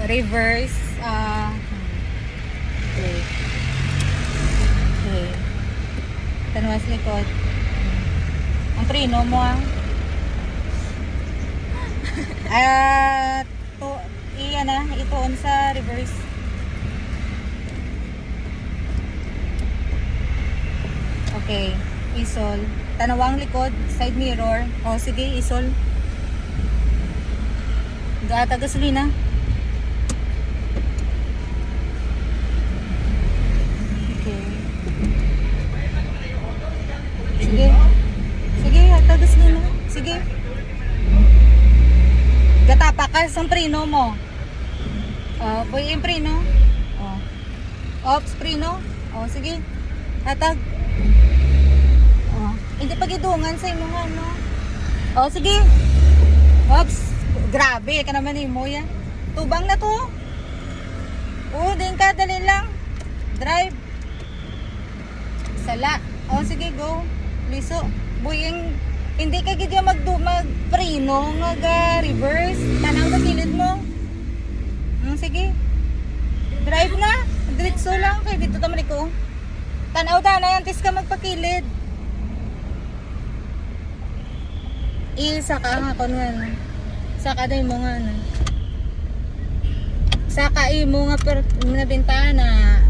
reverse. Okay. Okay. Tanwas likod. Ang preno mo ang ituon sa reverse. Okay, isol. Tanawang likod, side mirror. O sige, isol. Gata gasolina. Okay. Sige. Sige, gata gasolina. Sige. Gatapa ka sa preno mo. Boy yung preno. Ops, preno. Sige. Hatag. Hindi pa gidungan sa imo nga, no? Sige. Ops. Grabe, ka naman mo yan. Tubang na to. Din ka, dali lang. Drive. Sala. Sige, go. Liso. Boy, hindi ka gidya mag-preno, mag-reverse. Tanaw sa kilid mo. Sige. Drive na. Diretso lang. Kaya dito naman ko. Tanaw na. Antes ka magpakilid. Saka nga ko nga. Saka na mo nga. Saka mo nga na bintana.